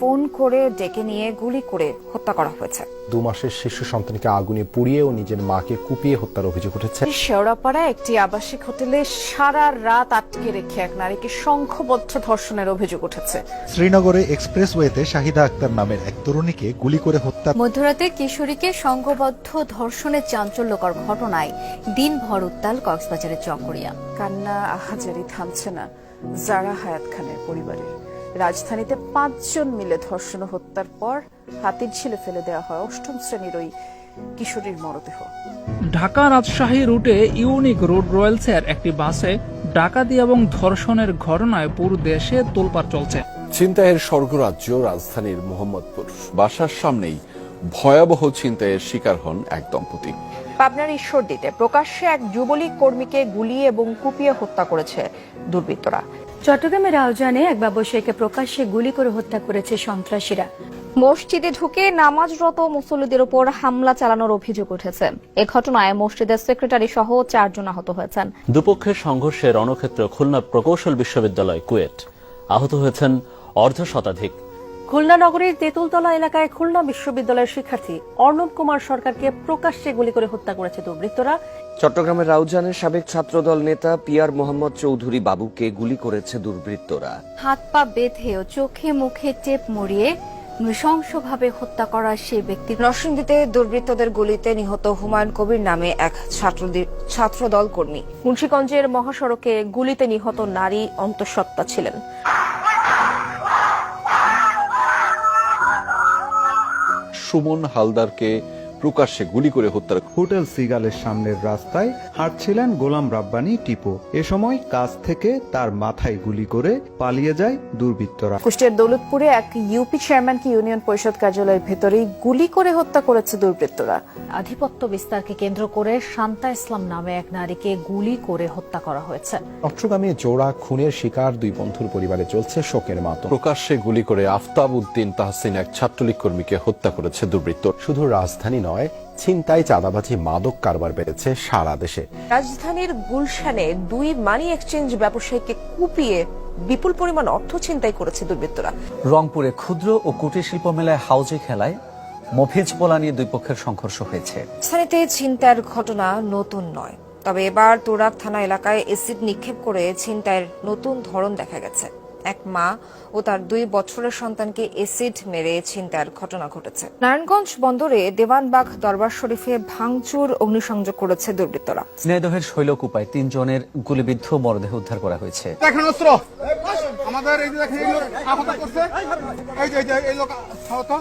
Phone করে ডেকে নিয়ে গুলি করে হত্যা করা হয়েছে। 2 মাসের শিশু সন্তানকে আগুনে পুড়িয়ে ও নিজের মাকে কুপিয়ে হত্যার অভিযোগ উঠেছে। শেওড়াপাড়ায় একটি আবাসিক হোটেলে সারা রাত আটকে রেখে এক নারীকে সংঘবদ্ধ ধর্ষণের অভিযোগ উঠেছে। শ্রীনগরে এক্সপ্রেসওয়েতে শাহিদা আক্তার নামের এক তরুণীকে গুলি করে হত্যা। মধ্যরাতে কিশোরীকে সংঘবদ্ধ ধর্ষণের চাঞ্চল্যকর ঘটনায় দিনভর উত্তাল কক্সবাজারের চকরিয়া। কান্না আহাজারি থামছে না জারা হায়াত খানের পরিবারের। রাজধানীতে 5 জন মিলে ধর্ষণ ও হত্যার পর হাতির ঝিলে ফেলে দেওয়া হয় 8ম শ্রেণীর ওই কিশোরীর মরদেহ। ঢাকা রাজশাহী রুটে ইউনিক রোড রয়েলসের একটি বাসে ডাকাতি এবং ধর্ষণের ঘটনায় পুরো দেশে তোলপাড় চলছে। ছিনতাইয়ের স্বর্গরাজ্য রাজধানীর মোহাম্মদপুর। বাসার সামনেই ভয়াবহ ছিনতাইয়ের শিকার হন এক দম্পতি। পাবনার ঈশ্বরদীতে প্রকাশ্যে এক যুবলীগ কর্মীকে গুলি এবং কুপিয়ে হত্যা করেছে দুর্বৃত্তরা। চট্টগ্রামের আয়োজনে এক ব্যবসায়ীকে প্রকাশ্যে গুলি করে হত্যা করেছে সন্ত্রাসীরা। মসজিদে ঢুকে নামাজরত মুসল্লিদের উপর হামলা চালানোর অভিযোগ উঠেছে। এ ঘটনায় মসজিদের সেক্রেটারি সহ 4 জন আহত হয়েছেন। দুপক্ষের সংঘর্ষে রণক্ষেত্র খুলনা প্রকৌশল বিশ্ববিদ্যালয় কুয়েট। আহত হয়েছেন অর্ধশতাধিক। খুলনা নগরীর তেঁতুলতলা এলাকায় খুলনা বিশ্ববিদ্যালয়ের শিক্ষার্থী অর্ণব কুমার সরকারকে প্রকাশ্যে গুলি করে হত্যা করেছে দুর্বৃত্তরা। চট্টগ্রামের রাউজানের সাবেক ছাত্রদল নেতা পিয়ার মোহাম্মদ চৌধুরী বাবুকে গুলি করেছে দুর্বৃত্তরা। হাত পা বেঁধে ও চোখে মুখে টেপ মরিয়ে নৃশংসভাবে হত্যা করা সেই ব্যক্তি। নরসিংদীতে দুর্বৃত্তদের গুলিতে নিহত হুমায়ুন কবির নামে এক ছাত্রদল কর্মী। মুন্সিগঞ্জের মহাসড়কে গুলিতে নিহত নারী অন্তঃসত্ত্বা ছিলেন। সুমন হালদারকে প্রকাশ্যে গুলি করে হত্যার। হোটেল সিগালের সামনের রাস্তায় হাঁটছিলেন গোলাম রাব্বানী টিপো। এ সময় কাছ থেকে তার মাথায় গুলি করে পালিয়ে যায় দুর্বৃত্তরা। কুষ্টিয়ার দৌলতপুরে এক ইউপি চেয়ারম্যানকে ইউনিয়ন পরিষদ কার্যালয়ের ভেতরেই গুলি করে হত্যা করেছে দুর্বৃত্তরা। আধিপত্য বিস্তারকে কেন্দ্র করে শান্তা ইসলাম নামে এক নারীকে গুলি করে হত্যা করা হয়েছে। চট্টগ্রামে জোড়া খুনের শিকার 2 বন্ধুর পরিবারে চলছে শোকের মাতম। প্রকাশ্যে গুলি করে আফতাব উদ্দিন তাহসিন এক ছাত্রলীগ কর্মীকে হত্যা করেছে দুর্বৃত্ত। শুধু রাজধানী নয়, ছিনতাই, চাঁদাবাজি, মাদক কারবার বেড়েছে সারা দেশে। রাজধানীর গুলশানে 2 মানি এক্সচেঞ্জ ব্যবসায়ীকে কুপিয়ে বিপুল পরিমাণ অর্থ ছিনতাই করেছে দুর্বৃত্তরা। রংপুরে ক্ষুদ্র ও কুটির শিল্প মেলায় হাউজে খেলায় মফিজ পোলা নিয়ে 2 পক্ষের সংঘর্ষ হয়েছে। স্থানীয়তে ছিনতাইয়ের ঘটনা নতুন নয়, তবে এবার তোরাক থানা এলাকায় এসিড নিক্ষেপ করে ছিনতাইয়ের নতুন ধরন দেখা গেছে। এক মা ও তার 2 বছরের সন্তানকে এসিড মেরে ছিনতাইয়ের ঘটনা ঘটেছে। নারায়ণগঞ্জ বন্দরে দেওয়ানবাগ দরবার শরীফে ভাঙচুর অগ্নিসংযোগ করেছে দুর্বৃত্তরা। ঝিনাইদহের শৈলকুপায় 3 জনের গুলিবিদ্ধ মরদেহ উদ্ধার করা হয়েছে। আমাদের এই দেখেন এই লোক আহত করছে, এই যে এই লোক আহত।